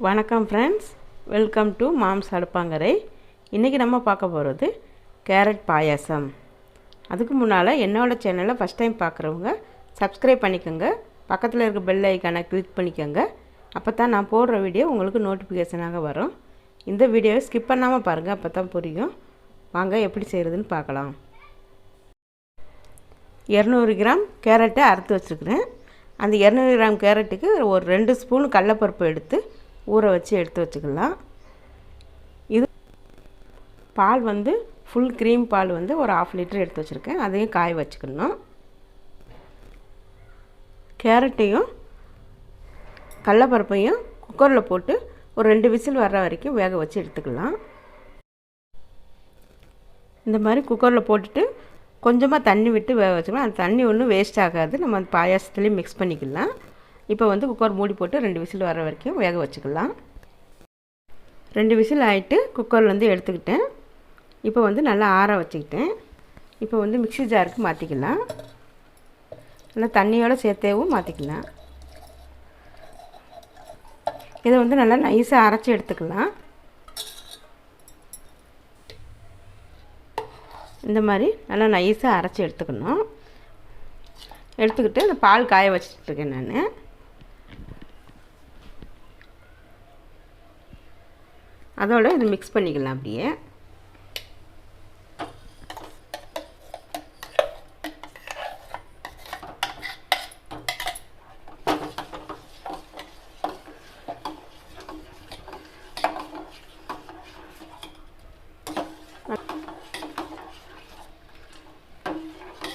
வணக்கம் friends, welcome to moms அடுப்பாங்கரை. இன்றைக்கி நம்ம பார்க்க போகிறது கேரட் பாயாசம். அதுக்கு முன்னால் என்னோடய சேனலை ஃபஸ்ட் டைம் பார்க்குறவங்க சப்ஸ்கிரைப் பண்ணிக்கோங்க, பக்கத்தில் இருக்க பெல் ஐக்கானை கிளிக் பண்ணிக்கோங்க. அப்போ தான் நான் போடுற வீடியோ உங்களுக்கு நோட்டிஃபிகேஷனாக வரும். இந்த வீடியோவை ஸ்கிப் பண்ணாமல் பாருங்கள், அப்போ தான் புரியும். வாங்க எப்படி செய்கிறதுன்னு பார்க்கலாம். 200 கிராம் கேரட்டை அறுத்து வச்சுருக்கிறேன். அந்த 200 கிராம் கேரட்டுக்கு ஒரு 2 ஸ்பூன் கடலைப்பருப்பு எடுத்து ஊற வச்சு எடுத்து வச்சுக்கலாம். இது பால் ஃபுல் க்ரீம் பால் ஒரு 1/2 லிட்டர் எடுத்து வச்சுருக்கேன். அதையும் காய வச்சுக்கணும். கேரட்டையும் கடலைப்பருப்பையும் குக்கரில் போட்டு ஒரு 2 விசில் வர்ற வரைக்கும் வேக வச்சு எடுத்துக்கலாம். இந்த மாதிரி குக்கரில் போட்டுட்டு கொஞ்சமாக தண்ணி விட்டு வேக வச்சுக்கலாம். அந்த தண்ணி ஒன்றும் வேஸ்ட் ஆகாது, நம்ம அந்த பாயாசத்துலேயும் மிக்ஸ் பண்ணிக்கலாம். இப்போ குக்கர் மூடி போட்டு 2 விசில் வர வரைக்கும் வேக வச்சுக்கலாம். 2 விசில் ஆகிட்டு குக்கர்லேருந்து எடுத்துக்கிட்டேன். இப்போ நல்லா ஆற வச்சுக்கிட்டேன். இப்போ மிக்ஸி ஜாருக்கு மாற்றிக்கலாம். நல்லா தண்ணியோடு சேர்த்தேவும் மாற்றிக்கலாம். இதை நல்லா நைஸாக அரைச்சி எடுத்துக்கலாம். இந்த மாதிரி நல்லா நைஸாக அரைச்சி எடுத்துக்கணும். எடுத்துக்கிட்டு அந்த பால் காய வச்சுட்ருக்கேன் நான். அதோடு இது மிக்ஸ் பண்ணிக்கலாம். அப்படியே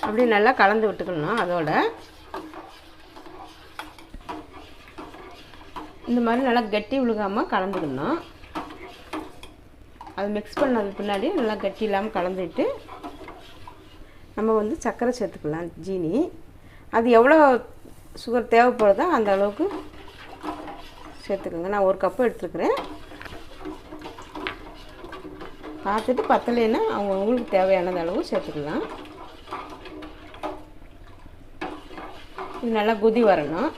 அப்படி நல்லா கலந்து விட்டுக்கணும். அதோட இந்த மாதிரி நல்லா கட்டி விழுகாமல் கலந்துக்கணும். அது மிக்ஸ் பண்ணதுக்கு பின்னாடி நல்லா கட்டி இல்லாமல் கலந்துட்டு நம்ம சர்க்கரை சேர்த்துக்கலாம். ஜீனி அது எவ்வளோ சுகர் தேவைப்படுதோ அந்த அளவுக்கு சேர்த்துக்கோங்க. நான் 1 கப்பு எடுத்துருக்குறேன். பார்த்துட்டு பத்தலைன்னா உங்களுக்கு தேவையானது அளவு சேர்த்துக்கலாம். இது நல்லா கொதி வரணும்.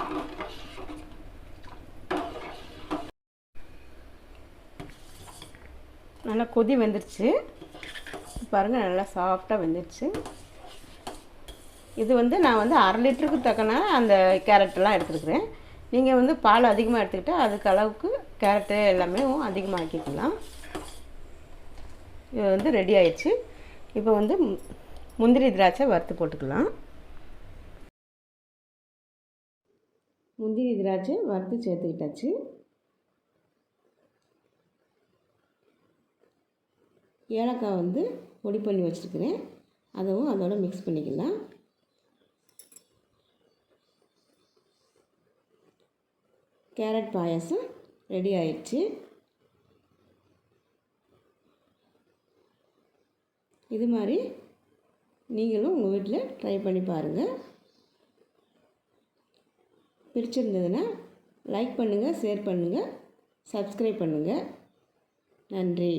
நல்லா கொதி வெந்துருச்சு பாருங்கள், நல்லா சாஃப்டாக வெந்துருச்சு. இது நான் 1/2 லிட்டருக்கு தக்கன அந்த கேரட்டெல்லாம் எடுத்துருக்குறேன். நீங்கள் பால் அதிகமாக எடுத்துக்கிட்டால் அதுக்கு அளவுக்கு கேரட்டு எல்லாமே அதிகமாக ஆக்கிக்கலாம். இது ரெடி ஆயிடுச்சு. இப்போ முந்திரி திராட்சை வறுத்து போட்டுக்கலாம். முந்திரி திராட்சை வறுத்து சேர்த்துக்கிட்டாச்சு. ஏலக்காய் பொடி பண்ணி வச்சுருக்கிறேன், அதுவும் அதோட மிக்ஸ் பண்ணிக்கலாம். கேரட் பாயாசம் ரெடி ஆயிடுச்சு. இது மாதிரி நீங்களும் உங்கள் வீட்டில் ட்ரை பண்ணி பாருங்கள். பிடிச்சிருந்ததுன்னா லைக் பண்ணுங்கள், ஷேர் பண்ணுங்கள், சப்ஸ்கிரைப் பண்ணுங்கள். நன்றி.